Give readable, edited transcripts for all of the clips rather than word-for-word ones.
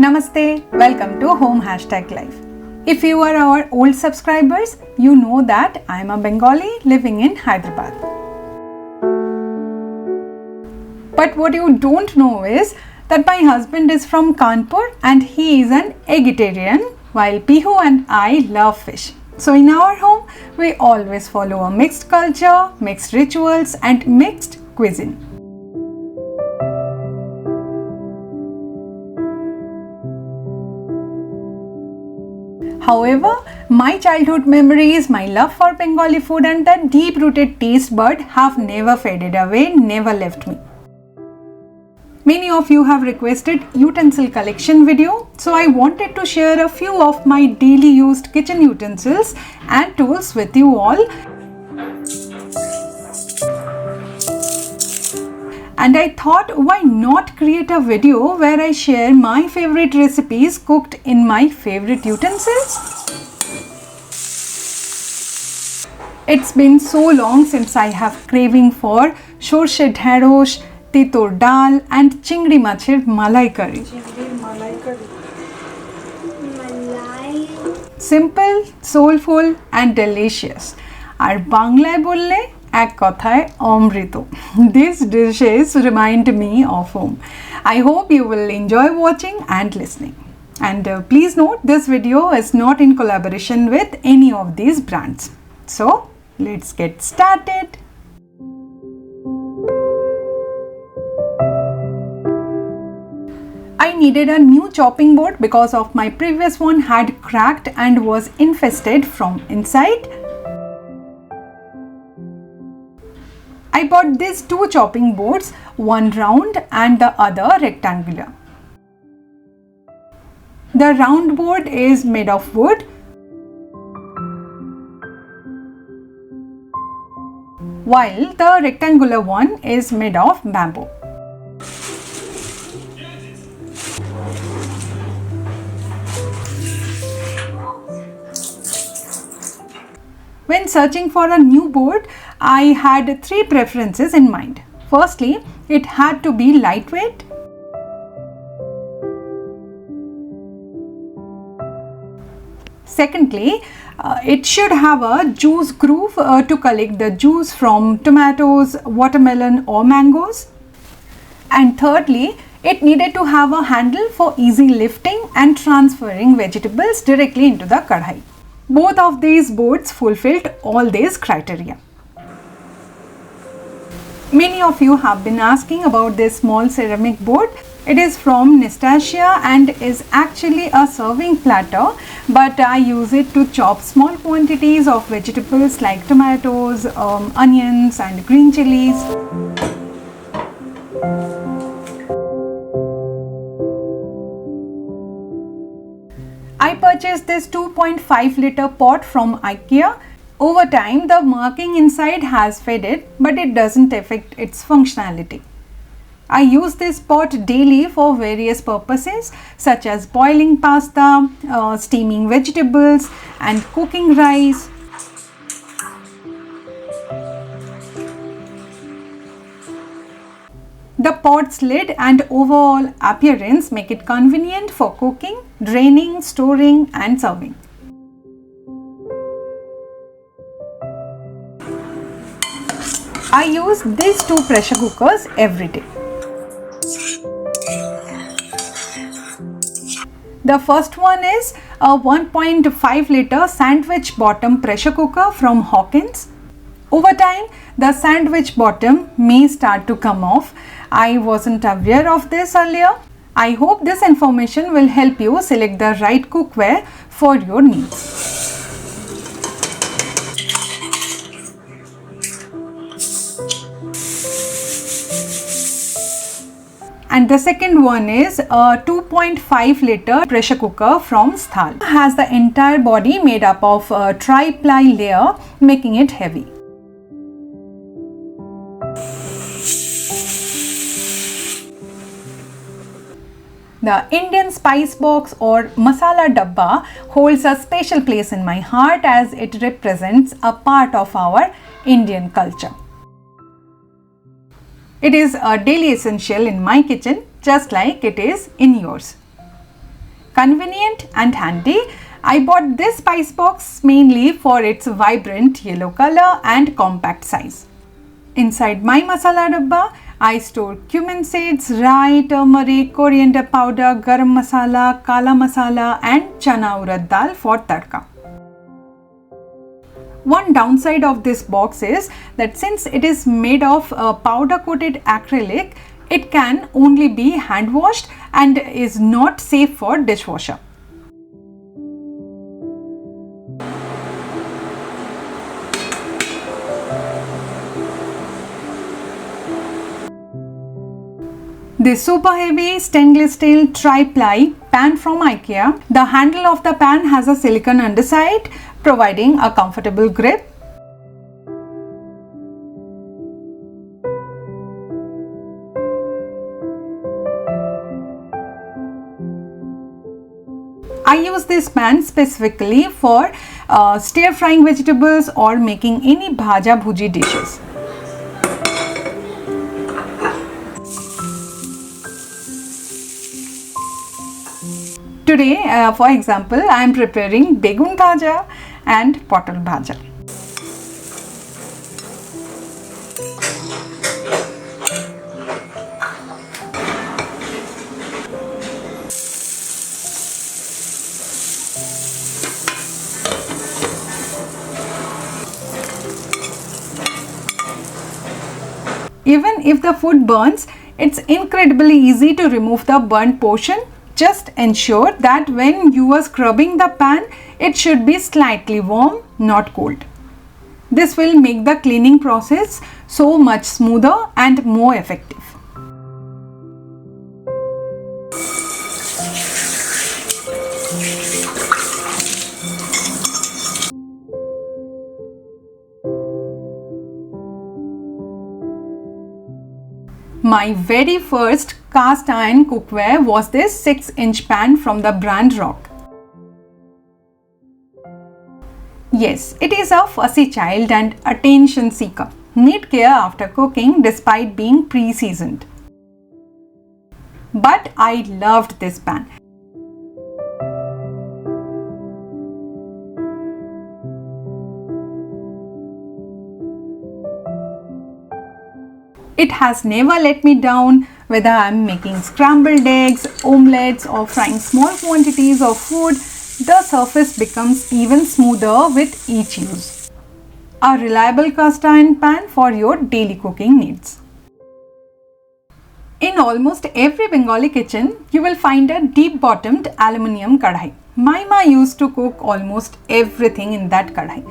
Namaste, welcome to Home #Life. If you are our old subscribers, you know that I am a Bengali living in Hyderabad. But what you don't know is that my husband is from Kanpur and he is an vegetarian, while Pihu and I love fish. So in our home, we always follow a mixed culture, mixed rituals and mixed cuisine. However, my childhood memories, my love for Bengali food and that deep-rooted taste bud have never faded away, never left me. Many of you have requested utensil collection video, so I wanted to share a few of my daily used kitchen utensils and tools with you all. And I thought, why not create a video where I share my favorite recipes cooked in my favorite utensils? It's been so long since I have craving for shorshe dhairosh, titor dal and chingri machir malai curry. Simple, soulful and delicious. Ar Banglaয় বললে এক কথায় অমৃত. These dishes remind me of home. I hope you will enjoy watching and listening. And please note, this video is not in collaboration with any of these brands. So let's get started. I needed a new chopping board because of my previous one had cracked and was infested from inside. I bought these two chopping boards, one round and the other rectangular. The round board is made of wood, while the rectangular one is made of bamboo. When searching for a new board, I had three preferences in mind. Firstly, it had to be lightweight. Secondly, it should have a juice groove to collect the juice from tomatoes, watermelon or mangoes. And thirdly, it needed to have a handle for easy lifting and transferring vegetables directly into the kadhai. Both of these boards fulfilled all these criteria. Many of you have been asking about this small ceramic board. It is from Nastasia and is actually a serving platter, but I use it to chop small quantities of vegetables like tomatoes, onions and green chilies. I purchased this 2.5 liter pot from IKEA. Over time, the marking inside has faded, but it doesn't affect its functionality. I use this pot daily for various purposes such as boiling pasta, steaming vegetables and cooking rice. The pot's lid and overall appearance make it convenient for cooking, draining, storing and serving. I use these two pressure cookers every day. The first one is a 1.5 liter sandwich bottom pressure cooker from Hawkins. Over time, the sandwich bottom may start to come off. I wasn't aware of this earlier. I hope this information will help you select the right cookware for your needs. And the second one is a 2.5 liter pressure cooker from Thali. It has the entire body made up of a tri-ply layer, making it heavy. The Indian spice box or Masala dabba holds a special place in my heart as it represents a part of our Indian culture. It is a daily essential in my kitchen, just like it is in yours. Convenient and handy. I bought this spice box mainly for its vibrant yellow color and compact size. Inside my masala dabba, I store cumin seeds, rye, turmeric, coriander powder, garam masala, kala masala and chana urad dal for tadka. One downside of this box is that since it is made of powder coated acrylic, it can only be hand washed and is not safe for dishwasher. This super heavy stainless steel tri-ply pan from IKEA. The handle of the pan has a silicone underside, providing a comfortable grip. I use this pan specifically for stir frying vegetables or making any bhaja bhuji dishes. Today, for example, I am preparing begun bhaja and potal bhaja. Even if the food burns, it's incredibly easy to remove the burnt portion. Just ensure that when you are scrubbing the pan, it should be slightly warm, not cold. This will make the cleaning process so much smoother and more effective. My very first cast iron cookware was this 6-inch pan from the brand Rock. Yes, it is a fussy child and attention seeker. Need care after cooking despite being pre-seasoned. But I loved this pan. It has never let me down, whether I am making scrambled eggs, omelettes or frying small quantities of food. The surface becomes even smoother with each use. A reliable cast iron pan for your daily cooking needs. In almost every Bengali kitchen, you will find a deep bottomed aluminium kadhai. My ma used to cook almost everything in that kadhai.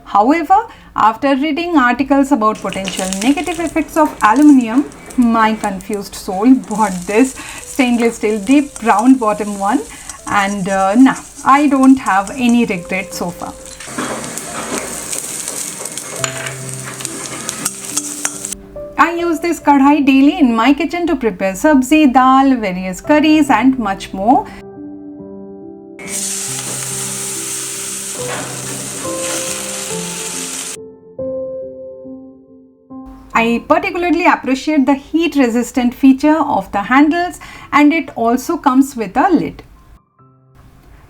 However, after reading articles about potential negative effects of aluminium, my confused soul bought this stainless steel deep round bottom one, and I don't have any regret so far. I use this kadhai daily in my kitchen to prepare sabzi, dal, various curries and much more. I particularly appreciate the heat resistant feature of the handles, and it also comes with a lid.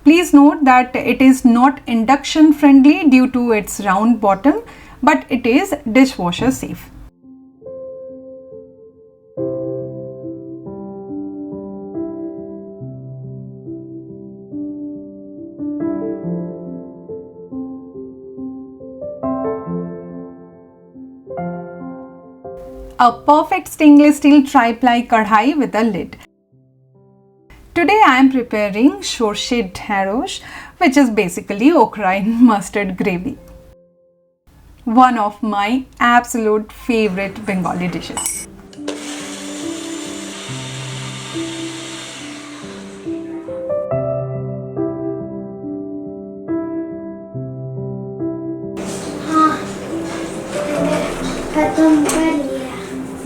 Please note that it is not induction friendly due to its round bottom, but it is dishwasher safe. A perfect stainless steel tri-ply kadhai with a lid. Today I am preparing shorshe dhairosh, which is basically okra in mustard gravy. One of my absolute favorite Bengali dishes.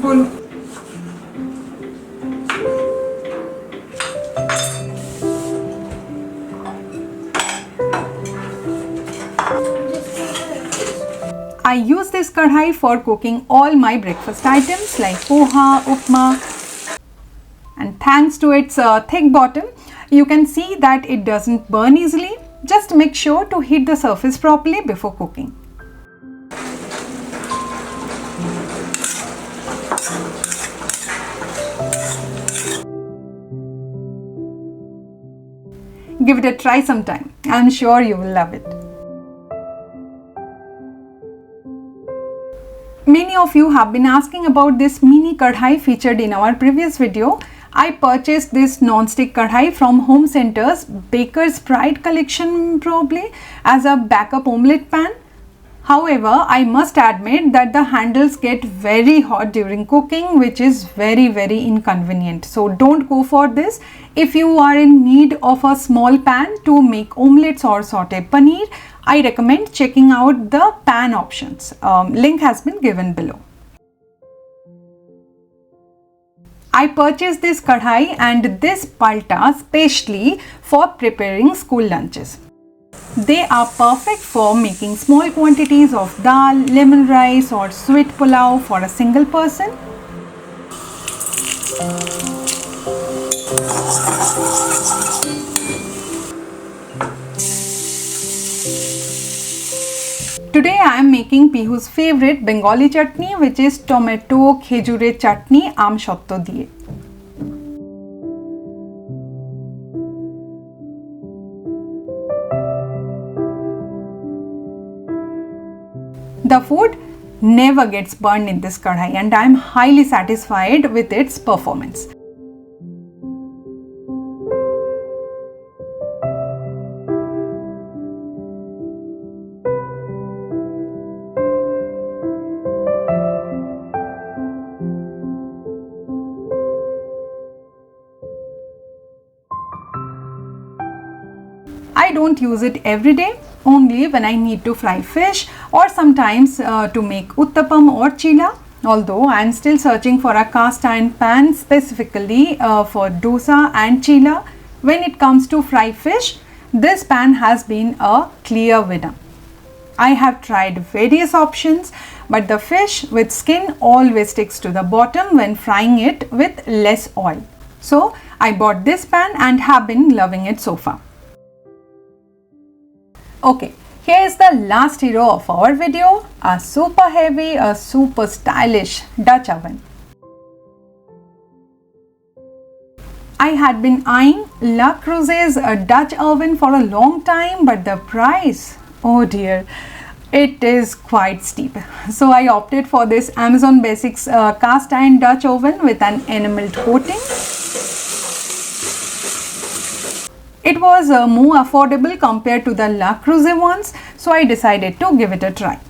बोलो। I use this kadhai for cooking all my breakfast items like poha, upma, and thanks to its thick bottom, you can see that it doesn't burn easily. Just make sure to heat the surface properly before cooking. Give it a try sometime. I'm sure you will love it. Many of you have been asking about this mini kadhai featured in our previous video. I purchased this non-stick kadhai from Home Center's Baker's Pride collection probably as a backup omelette pan. However, I must admit that the handles get very hot during cooking, which is very inconvenient. So don't go for this. If you are in need of a small pan to make omelettes or sauteed paneer, I recommend checking out the pan options. Link has been given below. I purchased this kadhai and this palta specially for preparing school lunches. They are perfect for making small quantities of dal, lemon rice or sweet pulao for a single person. Today I am making Pihu's favorite Bengali chutney, which is tomato khejure chutney amshotto diye. The food never gets burned in this kadhai and I am highly satisfied with its performance. I don't use it every day, only when I need to fry fish or sometimes to make uttapam or chila. Although I am still searching for a cast iron pan specifically for dosa and chila. When it comes to fry fish, this pan has been a clear winner. I have tried various options, but the fish with skin always sticks to the bottom when frying it with less oil. So I bought this pan and have been loving it so far. Okay, here is the last hero of our video, a super heavy, a super stylish Dutch oven. I had been eyeing Le Creuset's Dutch oven for a long time, but the price, oh dear, it is quite steep. So I opted for this Amazon Basics cast iron Dutch oven with an enameled coating. It was more affordable compared to the Le Creuset ones, so I decided to give it a try.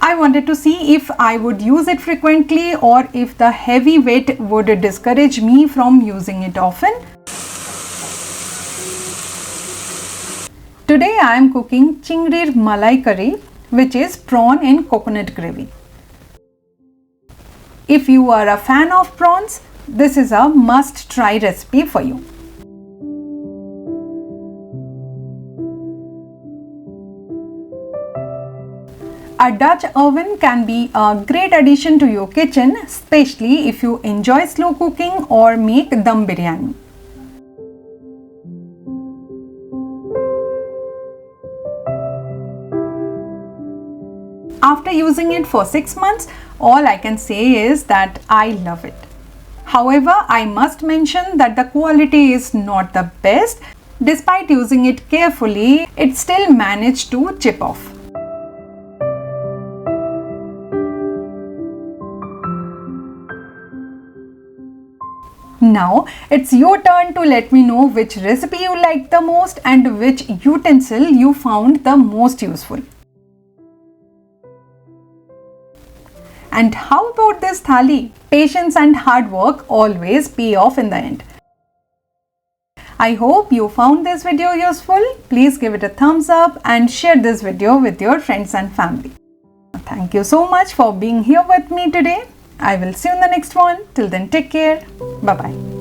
I wanted to see if I would use it frequently or if the heavy weight would discourage me from using it often. Today I am cooking chingrir malai curry, which is prawn in coconut gravy. If you are a fan of prawns, this is a must-try recipe for you. A Dutch oven can be a great addition to your kitchen, especially if you enjoy slow cooking or make dum biryani. After using it for 6 months, all I can say is that I love it. However, I must mention that the quality is not the best. Despite using it carefully, it still managed to chip off. Now it's your turn to let me know which recipe you liked the most and which utensil you found the most useful. And how about this thali? Patience and hard work always pay off in the end. I hope you found this video useful. Please give it a thumbs up and share this video with your friends and family. Thank you so much for being here with me today. I will see you in the next one. Till then, take care. Bye-bye.